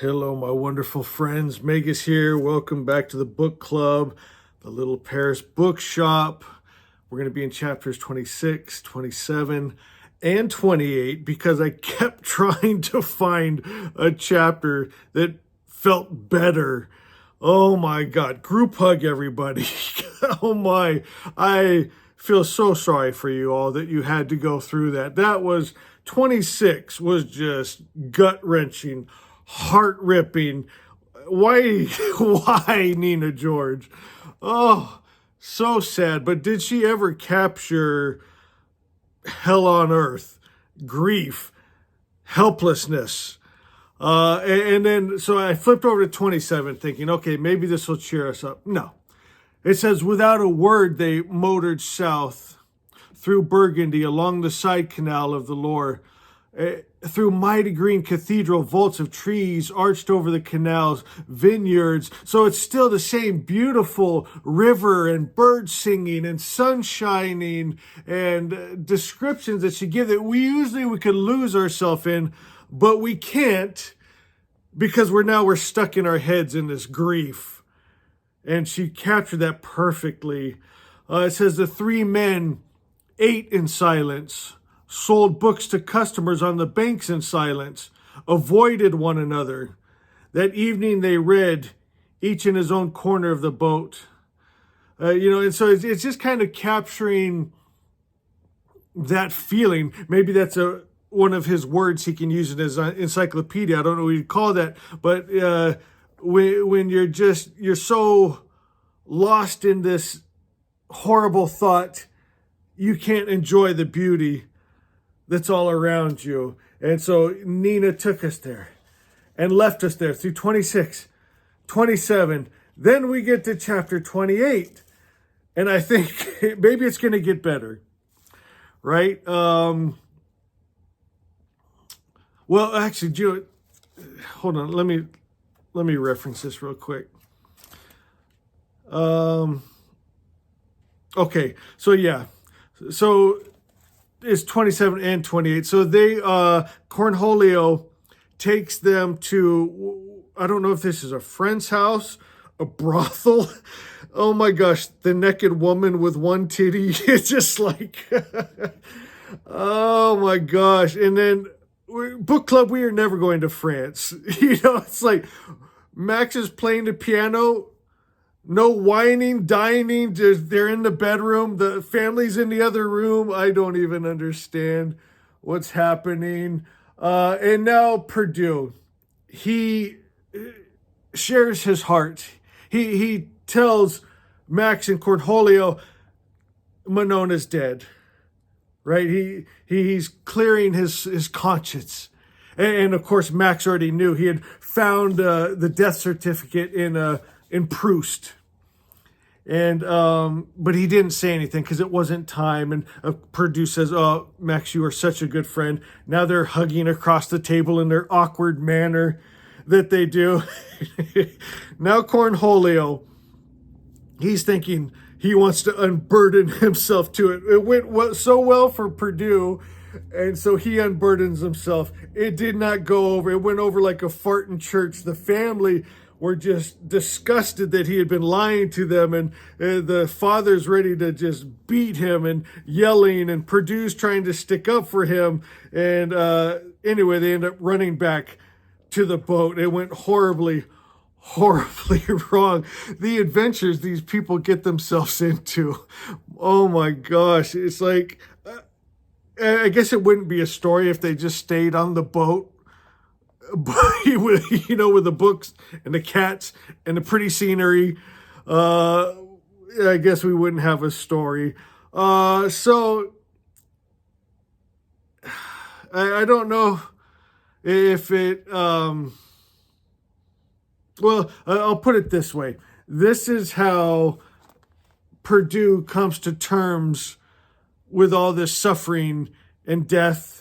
Hello, my wonderful friends. Megas here. Welcome back to the book club, the Little Paris Bookshop. We're going to be in chapters 26, 27, and 28 because I kept trying to find a chapter that felt better. Oh my God. Group hug, everybody. Oh my. I feel so sorry for you all that you had to go through that. 26 was just gut wrenching, heart ripping. Why Nina George? Oh, so sad. But did she ever capture hell on earth, grief, helplessness? And then, so I flipped over to 27 thinking, okay, maybe this will cheer us up. No. It says, without a word, they motored south through Burgundy, along the side canal of the Loire, through mighty green cathedral vaults of trees arched over the canals, vineyards. So it's still the same beautiful river and birds singing and sun shining and descriptions that she gives that we could lose ourselves in, but we can't because we're stuck in our heads in this grief. And she captured that perfectly. It says the three men ate in silence, sold books to customers on the banks in silence, avoided one another. That evening they read, each in his own corner of the boat. And so it's just kind of capturing that feeling. Maybe that's one of his words he can use in his encyclopedia. I don't know what you'd call that, but when you're so lost in this horrible thought, you can't enjoy the beauty that's all around you. And so Nina took us there and left us there through 26, 27. Then we get to chapter 28. And I think maybe it's going to get better, right? Well, actually, hold on. Let me reference this real quick. Okay, so yeah. So it's 27 and 28. So Cornholio takes them to, I don't know if this is a friend's house, a brothel. Oh my gosh, the naked woman with one titty. It's just like, oh my gosh. And then book club, we are never going to France. It's like Max is playing the piano. No whining, dining, they're in the bedroom. The family's in the other room. I don't even understand what's happening. And now Perdue, he shares his heart. He tells Max and Cornholio, Manona's dead, right? He's clearing his conscience. And of course, Max already knew. He had found the death certificate in Proust. And but he didn't say anything because it wasn't time. And Perdue says, "Oh, Max, you are such a good friend." Now they're hugging across the table in their awkward manner that they do. Now Cornholio, he's thinking he wants to unburden himself to it. It went so well for Perdue, and so he unburdens himself. It did not go over. It went over like a fart in church. The family were just disgusted that he had been lying to them, and the father's ready to just beat him and yelling, and Perdue's trying to stick up for him. And anyway, they end up running back to the boat. It went horribly wrong. The adventures these people get themselves into. Oh my gosh. It's like, I guess it wouldn't be a story if they just stayed on the boat. With the books and the cats and the pretty scenery, I guess we wouldn't have a story. So I don't know if it. Well, I'll put it this way: this is how Perdue comes to terms with all this suffering and death.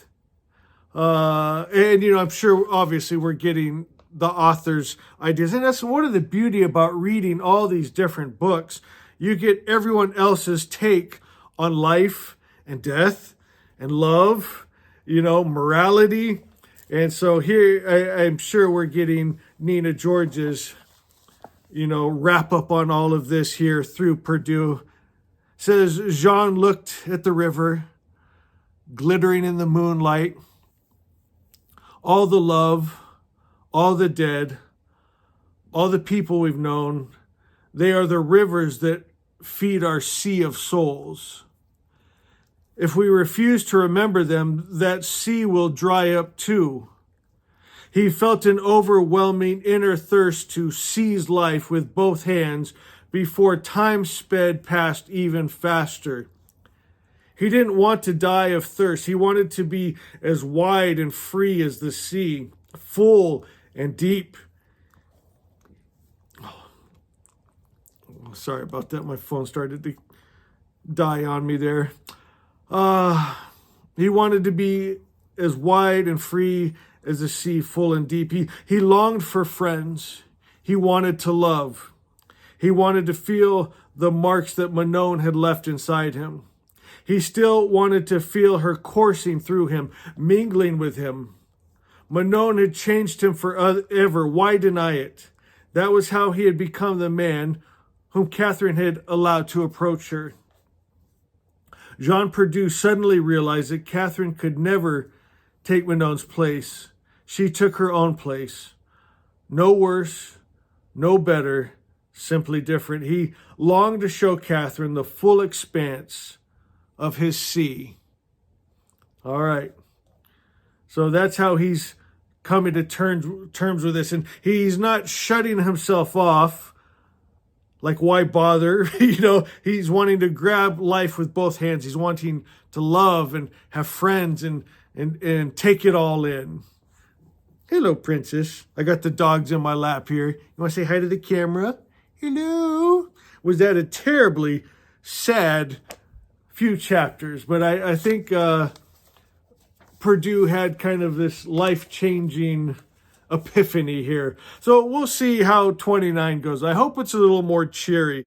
I'm sure obviously we're getting the author's ideas. And that's one of the beauty about reading all these different books. You get everyone else's take on life and death and love, morality. And so here I'm sure we're getting Nina George's, wrap up on all of this here through Perdue. Says Jean looked at the river, glittering in the moonlight. All the love, all the dead, all the people we've known, they are the rivers that feed our sea of souls. If we refuse to remember them, that sea will dry up too. He felt an overwhelming inner thirst to seize life with both hands before time sped past even faster. He didn't want to die of thirst. He wanted to be as wide and free as the sea, full and deep. Oh, sorry about that. My phone started to die on me there. He wanted to be as wide and free as the sea, full and deep. He longed for friends. He wanted to love. He wanted to feel the marks that Manon had left inside him. He still wanted to feel her coursing through him, mingling with him. Manon had changed him forever. Why deny it? That was how he had become the man whom Catherine had allowed to approach her. Jean Perdue suddenly realized that Catherine could never take Manon's place. She took her own place. No worse, no better, simply different. He longed to show Catherine the full expanse of his sea. All right. So that's how he's coming to terms with this. And he's not shutting himself off. Like, why bother? He's wanting to grab life with both hands. He's wanting to love and have friends and take it all in. Hello, princess. I got the dogs in my lap here. You want to say hi to the camera? Hello. Was that a terribly sad few chapters? But I think Perdue had kind of this life-changing epiphany here. So we'll see how 29 goes. I hope it's a little more cheery.